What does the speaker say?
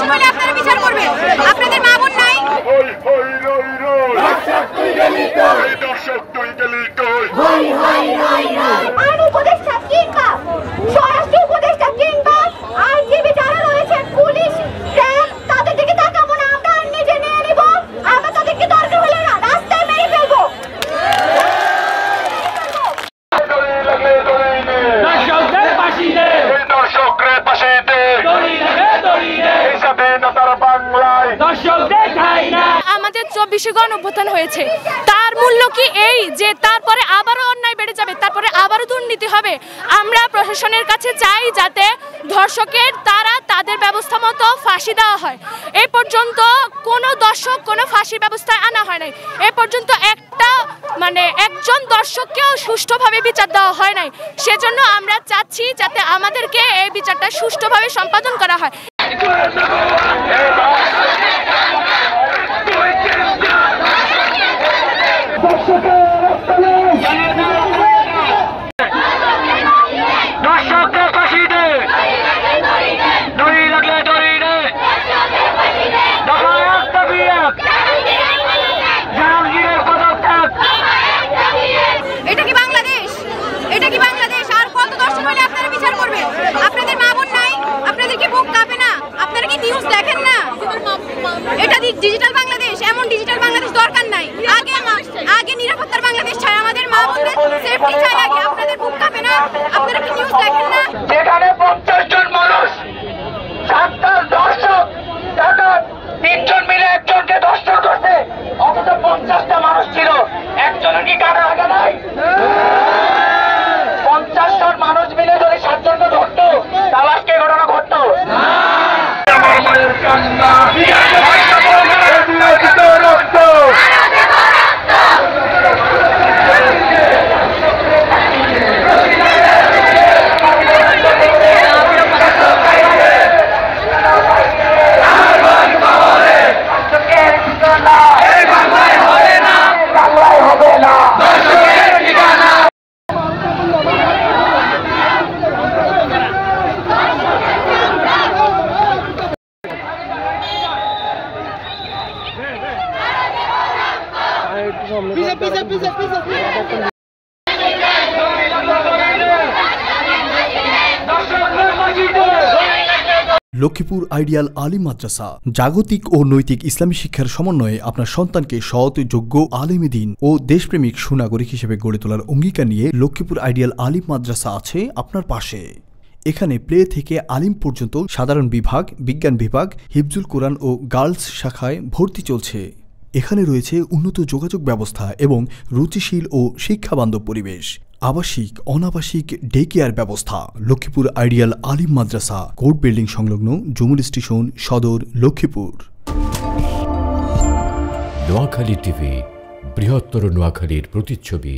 দর্শক হলে আপনারা বিচার করবেন। আপনাদের মা বোন নাই? আইন উপদেষ্টা কিংবা স্বরাষ্ট্র উপদেষ্টা কিংবা আইনজীবী যারা রয়েছেন, পুলিশ, র্যাব, তাদের দিকে তাকাবো না, আমরা নিজে নিয়ে নিব। আমরা তাদেরকে দরকার হলে না রাস্তায় মেরে ফেলবো। আমাদের 24 গণঅভ্যুত্থান হয়েছে, তার মূল্য কি এই যে তারপরে আবারও অন্যায় বেড়ে যাবে, তারপরে আবারও দুর্নীতি হবে? আমরা প্রশাসনের কাছে চাই যাতে ধর্ষকের তাদের ব্যবস্থা মতো ফাঁসি দেওয়া হয়। এই পর্যন্ত কোনো দর্শক কোনো ফাঁসির ব্যবস্থা আনা হয় নাই। এ পর্যন্ত একজন দর্শককেও সুষ্ঠুভাবে বিচার দেওয়া হয় নাই। সেজন্য আমরা চাচ্ছি যাতে আমাদেরকে এই বিচারটা সুষ্ঠুভাবে সম্পাদন করা হয়। এটা কি বাংলাদেশ? এটা কি বাংলাদেশ? আর কত দর্শক হলে আপনারা বিচার করবেন? আপনাদের মা বোন নাই? আপনাদের কি বুক কাঁপে না? আপনারা কি নিউজ দেখেন না? এটা ডিজিটাল বাংলাদেশ, এমন ডিজিটাল বাংলাদেশ দরকার নাই। আগে নিরাপত্তার বাংলাদেশ চাই, আমাদের মা বোনদের সেফটি চাই আগে। আপনাদের বুক কাঁপে না? আপনারা কি নিউজ দেখেন না? যেখানে 50 জন মানুষ, 7টা দর্শক, 3 জন মিলে একজনকে দর্শন করছে, অথচ 50টা মানুষ ছিল, একজনের কি কাটা লাগা নাই? 50 জন মানুষ মিলে যদি 7 জনকে ধরতো, তাহলে আজকে ঘটনা ঘটতো। আমার মায়ের কান্না লক্ষ্মীপুর আইডিয়াল আলিম মাদ্রাসা জাগতিক ও নৈতিক ইসলামী শিক্ষার সমন্বয়ে আপনার সন্তানকে সৎ, যোগ্য, আলেম দ্বীন ও দেশপ্রেমিক সুনাগরিক হিসেবে গড়ে তোলার অঙ্গীকার নিয়ে লক্ষ্মীপুর আইডিয়াল আলিম মাদ্রাসা আছে আপনার পাশে। এখানে প্লে থেকে আলিম পর্যন্ত সাধারণ বিভাগ, বিজ্ঞান বিভাগ, হিফজুল কোরআন ও গার্লস শাখায় ভর্তি চলছে। এখানে রয়েছে উন্নত যোগাযোগ ব্যবস্থা এবং রুচিশীল ও শিক্ষাবান্ধব পরিবেশ, আবাসিক, অনাবাসিক ডে কেয়ার ব্যবস্থা। লক্ষ্মীপুর আইডিয়াল আলিম মাদ্রাসা, কোর্ট বিল্ডিং সংলগ্ন, জুমুল স্টেশন, সদর, লক্ষ্মীপুর। নোয়াখালী টিভি, বৃহত্তর নোয়াখালীর প্রতিচ্ছবি।